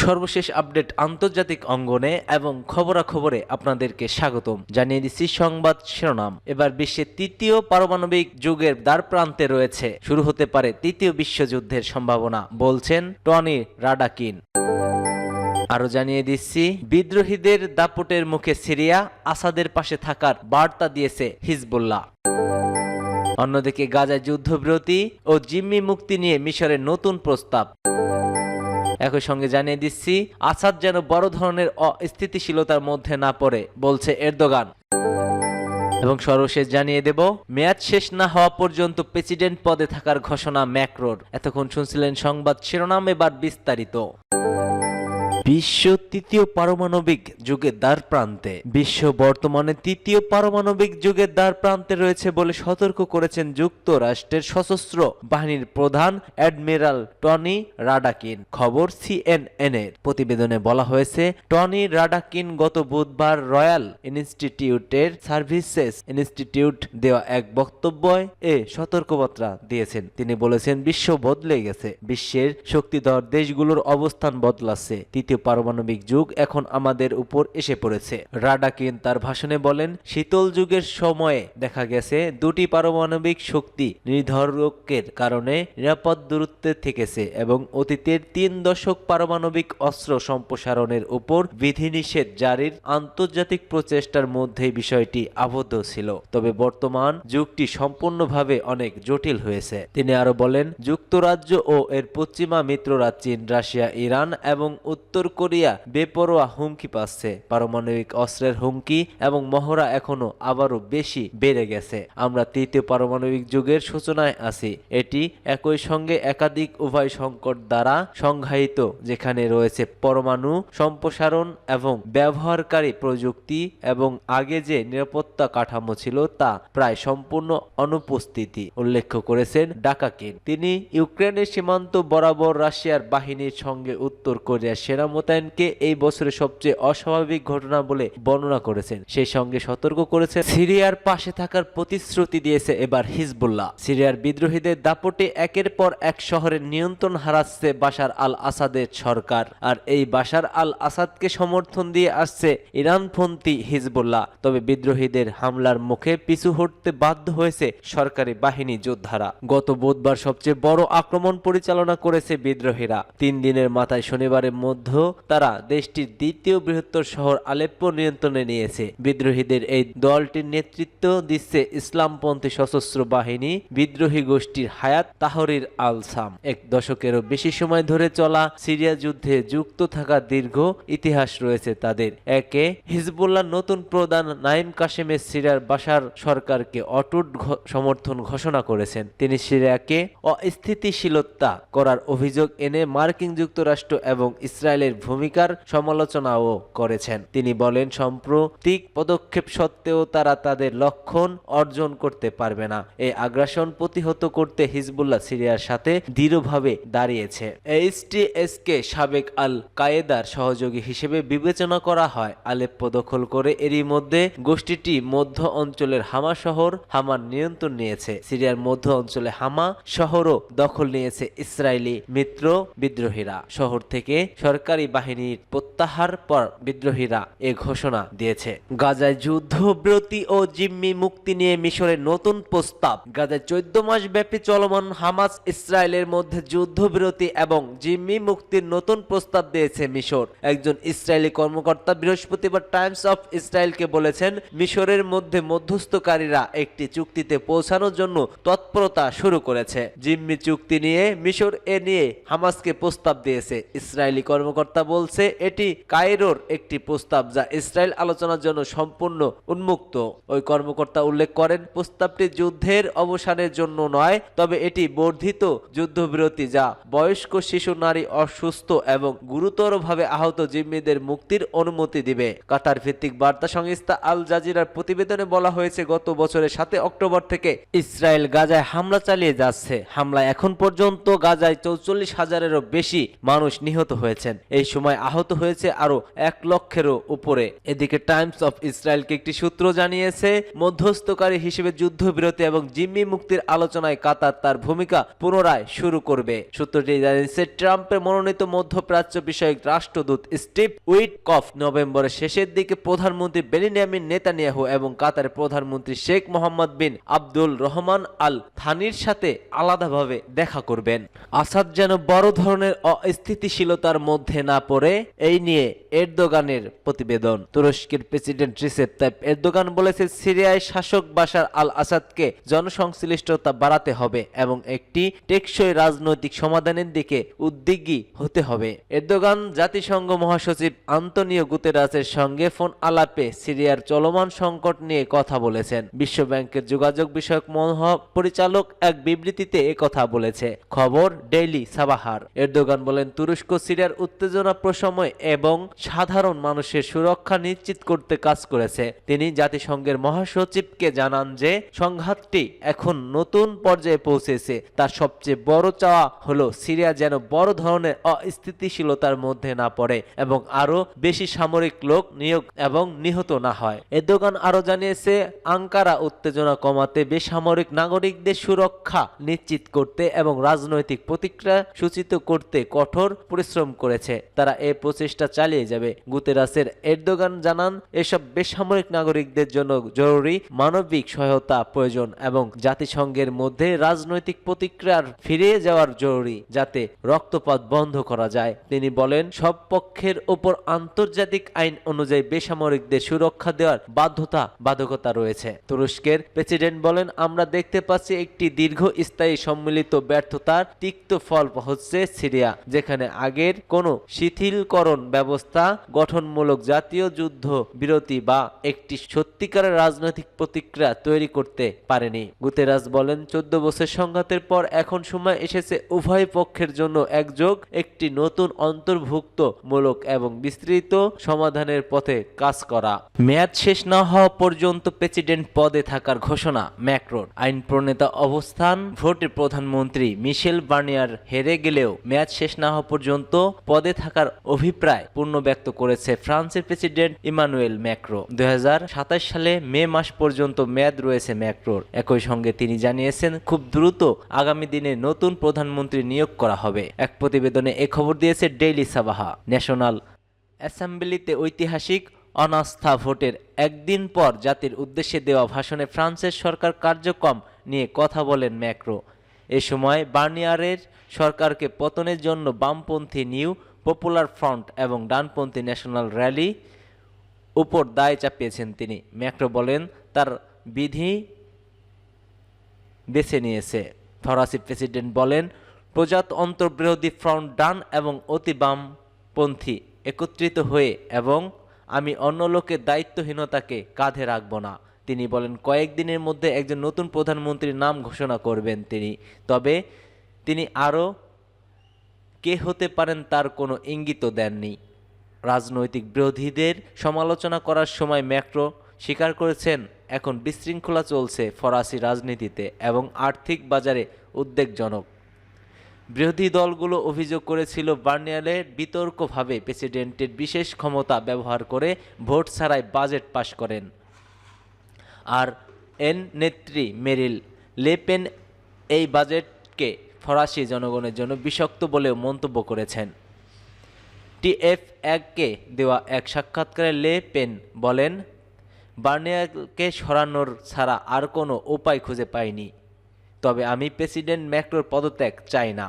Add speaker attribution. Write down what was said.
Speaker 1: সর্বশেষ আপডেট আন্তর্জাতিক অঙ্গনে এবং খবরাখবরে আপনাদেরকে স্বাগতম জানিয়ে দিচ্ছি সংবাদ শিরোনাম। এবার বিশ্বের তৃতীয় পারমাণবিক যুগের দ্বারপ্রান্তে রয়েছে, শুরু হতে পারে তৃতীয় বিশ্বযুদ্ধের সম্ভাবনা, বলছেন টনি রাডাকিন। আরো জানিয়ে দিচ্ছি, বিদ্রোহীদের দাপটের মুখে সিরিয়া, আসাদের পাশে থাকার বার্তা দিয়েছে হিজবুল্লাহ। অন্যদিকে গাজায় যুদ্ধবিরতি ও জিম্মি মুক্তি নিয়ে মিশরের নতুন প্রস্তাব। একই সঙ্গে জানিয়ে দিচ্ছি, আসাদ যেন বড় ধরনের অস্থিতিশীলতার মধ্যে না পড়ে, বলছে এরদোগান। এবং সর্বশেষ জানিয়ে দেব, মেয়াদ শেষ না হওয়া পর্যন্ত প্রেসিডেন্ট পদে থাকার ঘোষণা ম্যাক্রোর। এতক্ষণ শুনছিলেন সংবাদ শিরোনাম, এবার বিস্তারিত। বিশ্ব তৃতীয় পারমাণবিক যুগের দ্বার প্রান্তে। বিশ্ব বর্তমানে তৃতীয় পারমাণবিক যুগের দ্বার প্রান্তে রয়েছে বলে সতর্ক করেছেন যুক্তরাষ্ট্রের সশস্ত্র বাহিনীর প্রধান অ্যাডমিরাল টনি রাডাকিন। খবর CNN এর প্রতিবেদনে বলা হয়েছে, টনি রাডাকিন গত বুধবার রয়্যাল ইনস্টিটিউটের সার্ভিসেস ইনস্টিটিউট দেওয়া এক বক্তব্যে সতর্কবার্তা দিয়েছেন। তিনি বলেছেন, বিশ্ব বদলে গেছে, বিশ্বের শক্তিধর দেশগুলোর অবস্থান বদলাচ্ছে, তৃতীয় পারমাণবিক যুগ এখন আমাদের উপর এসে পড়েছে। রাডাকিন তার ভাষণে বলেন, শীতল যুগের সময়ে দেখা গেছে দুটি পারমাণবিক শক্তি নির্ধারকের কারণে নিরাপদ দূরত্বে থেকেছে এবং অতীতের 3 দশক পারমাণবিক অস্ত্র সম্প্রসারণের উপর বিধিনিষেধ জারির আন্তর্জাতিক প্রচেষ্টার মধ্যে বিষয়টি আবদ্ধ ছিল। তবে বর্তমান যুগটি সম্পূর্ণভাবে অনেক জটিল হয়েছে। তিনি আরো বলেন, যুক্তরাজ্য ও এর পশ্চিমা মিত্ররা চীন, রাশিয়া, ইরান এবং উত্তর কোরিয়া বেপরোয়া হুমকি পাচ্ছে। পারমাণবিক অস্ত্রের হুমকি এবং মহড়া এখনো আবারও বেশি বেড়ে গেছে। আমরা তৃতীয় পারমাণবিক যুগের সূচনায় আছি। এটি একই সঙ্গে একাধিক উভয় সংকট দ্বারা সংজ্ঞায়িত, যেখানে রয়েছে পরমাণু সম্প্রসারণ এবং ব্যবহারকারী প্রযুক্তি এবং আগে যে নিরাপত্তা কাঠামো ছিল তা প্রায় সম্পূর্ণ অনুপস্থিতি, উল্লেখ করেছেন ডাকাকিন। তিনি ইউক্রেনের সীমান্ত বরাবর রাশিয়ার বাহিনীর সঙ্গে উত্তর কোরিয়ার সেনা মোতায়েনকে এই বছরের সবচেয়ে অস্বাভাবিক ঘটনা বলে বর্ণনা করেছেন। সেই সঙ্গে সতর্ক করেছেন, সিরিয়ার পাশে থাকার প্রতিশ্রুতি দিয়েছে এবার হিজবুল্লাহ। সিরিয়ার বিদ্রোহীদের দাপটে একের পর এক শহরের নিয়ন্ত্রণ হারাচ্ছে বাশার আল আসাদের সরকার, আর এই বাশার আল আসাদকে সমর্থন দিয়ে আসছে ইরানপন্থী হিজবুল্লাহ। তবে বিদ্রোহীদের হামলার মুখে পিছু হটতে বাধ্য হয়েছে সরকারি বাহিনী যোদ্ধারা। গত বুধবার সবচেয়ে বড় আক্রমণ পরিচালনা করেছে বিদ্রোহীরা। 3 দিনের মাথায় শনিবারের মধ্যে তারা দেশটির দ্বিতীয় বৃহত্তর শহর আলেপ্পো নিয়ন্ত্রণে নিয়েছে। বিদ্রোহীদের এই দলটির নেতৃত্ব দিচ্ছে ইসলামপন্থী সশস্ত্র বাহিনী বিদ্রোহী গোষ্ঠীর হায়াত তাহরির আল শাম। 1 দশকেরও বেশি সময় ধরে চলা সিরিয়া যুদ্ধে যুক্ত থাকা দীর্ঘ ইতিহাস রয়েছে তাদের। একে হিজবুল্লাহ নতুন প্রধান নাইম কাসেমের সিরিয়ার বাশার সরকারকে অটুট সমর্থন ঘোষণা করেছেন। তিনি সিরিয়াকে অস্থিতিশীলতা করার অভিযোগ এনে মার্কিন যুক্তরাষ্ট্র এবং ইসরায়েলের ভূমিকার সমালোচনাও করেছেন। তিনি বলেন, সাম্প্রতিক পদক্ষেপ সত্ত্বেও তারা তাদের লক্ষ্য অর্জন করতে পারবে না। এই আগ্রাসন প্রতিহত করতে হিজবুল্লাহ সিরিয়ার সাথে দৃঢ়ভাবে দাঁড়িয়েছে। এইচটিএসকে সাবেক আল কায়েদার সহযোগী হিসেবে বিবেচনা করা হয়। আলেপ্পো দখল করে এরই মধ্যে গোষ্ঠীটি মধ্য অঞ্চলের হামা শহর হামার নিয়ন্ত্রণ নিয়েছে। সিরিয়ার মধ্য অঞ্চলে হামা শহরও দখল নিয়েছে ইসরায়েলি মিত্র বিদ্রোহীরা। শহর থেকে সরকারি বাহিনীর প্রত্যাহার পর বিদ্রোহীরা এ ঘোষণা দিয়েছে। গাজায় যুদ্ধবিরতি ও জিম্মি মুক্তি নিয়ে মিশরের নতুন প্রস্তাব। গাজায় 14 মাস ব্যাপী চলমান হামাস ইসরায়েলের মধ্যে যুদ্ধবিরতি এবং জিম্মি মুক্তির নতুন প্রস্তাব দিয়েছে মিশর। একজন ইসরায়েলি কর্মকর্তা বৃহস্পতিবার টাইমস অফ ইসরায়েলকে বলেছেন, মিশরের মধ্যে মধ্যস্থকারীরা একটি চুক্তিতে পৌঁছানোর জন্য তৎপরতা শুরু করেছে। জিম্মি চুক্তি নিয়ে মিশর এ নিয়ে হামাসকে প্রস্তাব দিয়েছে। ইসরায়েলি কর্মকর্তা বলছে, এটি কায়রোর একটি প্রস্তাব যা ইসরায়েল আলোচনার জন্য সম্পূর্ণ উন্মুক্ত। ওই কর্মকর্তা উল্লেখ করেন, প্রস্তাবটি যুদ্ধের অবসানের জন্য নয়, তবে এটি বর্ধিত যুদ্ধবিরতি যা বয়স্ক, শিশু, নারী, অসুস্থ এবং গুরুতরভাবে আহত জিম্মিদের মুক্তির অনুমতি দিবে। কাতার ভিত্তিক বার্তা সংস্থা আল জাজিরার প্রতিবেদনে বলা হয়েছে, গত বছরের 7 অক্টোবর থেকে ইসরায়েল গাজায় হামলা চালিয়ে যাচ্ছে। হামলায় এখন পর্যন্ত গাজায় 44,000-এরও বেশি মানুষ নিহত হয়েছেন। এই সময় আহত হয়েছে আরো 1 লক্ষেরও উপরে। এদিকে টাইমস অফ ইসরায়েলকে একটি সূত্র জানিয়েছে, মধ্যস্থকারী হিসেবে যুদ্ধবিরতি এবং জিম্মি মুক্তির আলোচনায় কাতার তার ভূমিকা পুনরায় শুরু করবে। সূত্রটি জানিয়েছে, ট্রাম্পের মনোনীত মধ্যপ্রাচ্য বিষয়ক রাষ্ট্রদূত স্টিভ উইটকফ নভেম্বরের শেষের দিকে প্রধানমন্ত্রী বেনিয়ামিন নেতানিয়াহু এবং কাতারের প্রধানমন্ত্রী শেখ মোহাম্মদ বিন আব্দুল রহমান আল থানির সাথে আলাদাভাবে দেখা করবেন। আসাদ যেন বড় ধরনের অস্থিতিশীলতার মধ্যে না পড়ে, এই নিয়ে এরদোগানের প্রতিবেদন। তুরস্কের প্রেসিডেন্ট রিসেপ তাইপ এরদোগান বলেছে, সিরিয়ায় শাসক বাশার আল আসাদকে জনসংশ্লিষ্টতা বাড়াতে হবে এবং একটি টেকসই রাজনৈতিক সমাধানের দিকে উদ্যোগী হতে হবে। এরদোগান জাতিসংঘ মহাসচিব আন্তোনিও গুতেরাসের সঙ্গে ফোন আলাপে সিরিয়ার চলমান সংকট নিয়ে কথা বলেছেন। বিশ্বব্যাংকের যোগাযোগ বিষয়ক মহাপরিচালক এক বিবৃতিতে একথা বলেছে। খবর ডেইলি সাবাহার। এরদোগান বলেন, তুরস্ক সিরিয়ার উত্তেজনা প্রশমন এবং সাধারণ মানুষের সুরক্ষা নিশ্চিত করতে কাজ করেছে। তিনি জাতিসংঘের মহাসচিবকে জানান যে সংঘাতটি এখন নতুন পর্যায়ে পৌঁছেছে। তার সবচেয়ে বড় চাওয়া হলো সিরিয়া যেন বড় ধরনের অস্থিতিশীলতার মধ্যে না পড়ে এবং আরো বেশি সামরিক লোক নিয়োগ এবং নিহত না হয়। এরদোগান আরো জানিয়েছে, আঙ্কারা উত্তেজনা কমাতে, বেসামরিক নাগরিকদের সুরক্ষা নিশ্চিত করতে এবং রাজনৈতিক প্রতিক্রিয়া সূচিত করতে কঠোর পরিশ্রম করেছে। তারা এই প্রচেষ্টা চালিয়ে যাবে। গুতেরাসের এরদোগান জানান, এসব বেসামরিক নাগরিকদের জন্য জরুরি মানবিক সহায়তা প্রয়োজন এবং জাতিসংঘের মধ্যে রাজনৈতিক প্রতিক্রিয়ার ফিরে যাওয়ার জরুরি, যাতে রক্তপাত বন্ধ করা যায়। তিনি বলেন, সব পক্ষের ওপর আন্তর্জাতিক আইন অনুযায়ী বেসামরিকদের সুরক্ষা দেওয়ার বাধ্যকতা রয়েছে। তুরস্কের প্রেসিডেন্ট বলেন, আমরা দেখতে পাচ্ছি একটি দীর্ঘস্থায়ী সম্মিলিত ব্যর্থতার তিক্ত ফল হচ্ছে সিরিয়া, যেখানে আগের কোনো শিথিলকরণ ব্যবস্থা, গঠনমূলক জাতীয় যুদ্ধ বিরতি বা একটি সত্যিকারের রাজনৈতিক প্রতিক্রিয়া তৈরি করতে পারেনি। গুতেরাস বলেন, 14 বছর সংঘাতের পর এখন সময় এসেছে উভয় পক্ষের জন্য একটি নতুন অন্তর্ভুক্তমূলক এবং বিস্তৃত সমাধানের পথে কাজ করা। মেয়াদ শেষ না হওয়া পর্যন্ত প্রেসিডেন্ট পদে থাকার ঘোষণা ম্যাক্রোর। আইন প্রণেতা অবস্থান ভোটে প্রধানমন্ত্রী মিশেল বার্নিয়ার হেরে গেলেও মেয়াদ শেষ না হওয়া পর্যন্ত পদে থাকার অভিপ্রায় পূর্ণ ব্যক্ত করেছে ফ্রান্সের প্রেসিডেন্ট ইমানুয়েল ম্যাক্রো। 2027 সালে মে মাস পর্যন্ত মেয়াদ রয়েছে ম্যাক্রোর। একই সঙ্গে তিনি জানিয়েছেন, খুব দ্রুত আগামী দিনে নতুন প্রধানমন্ত্রী নিয়োগ করা হবে। এক প্রতিবেদনে এ খবর দিয়েছে ডেইলি সাবাহা। ন্যাশনাল অ্যাসেম্বলিতে ঐতিহাসিক অনাস্থা ভোটের একদিন পর জাতির উদ্দেশ্যে দেওয়া ভাষণে ফ্রান্সের সরকার কার্যক্রম নিয়ে কথা বলেন ম্যাক্রো। এ সময় বার্নিয়ারের সরকারকে পতনের জন্য বামপন্থী নিউ পপুলার ফ্রন্ট এবং ডানপন্থী ন্যাশনাল র্যালি উপর দায় চাপিয়েছেন তিনি। ম্যাক্রো বলেন, তার বিধি বেছে নিয়েছে। ফরাসি প্রেসিডেন্ট বলেন, প্রজাতন্ত্রবিরোধী ফ্রন্ট ডান এবং অতি বামপন্থী একত্রিত হয়ে এবং আমি অন্য লোকের দায়িত্বহীনতাকে কাঁধে রাখব না। তিনি বলেন, কয়েকদিনের মধ্যে একজন নতুন প্রধানমন্ত্রীর নাম ঘোষণা করবেন তিনি। তবে তিনি আরও কে হতে পারেন তার কোনো ইঙ্গিতও দেননি। রাজনৈতিক বিরোধীদের সমালোচনা করার সময় ম্যাক্রো স্বীকার করেছেন, এখন বিশৃঙ্খলা চলছে ফরাসি রাজনীতিতে এবং আর্থিক বাজারে উদ্বেগজনক। বিরোধী দলগুলো অভিযোগ করেছিল, বার্নিয়ারের বিতর্কভাবে প্রেসিডেন্টের বিশেষ ক্ষমতা ব্যবহার করে ভোট ছাড়াই বাজেট পাশ করেন। আর নেত্রী মেরিল লে পেন এই বাজেটকে ফরাসি জনগণের জন্য বিষাক্ত বলেও মন্তব্য করেছেন। TF1-কে দেওয়া এক সাক্ষাৎকারে লে পেন বলেন, বার্নিয়ারকে সরানোর ছাড়া আর কোনো উপায় খুঁজে পাইনি, তবে আমি প্রেসিডেন্ট ম্যাক্রোর পদত্যাগ চাই না।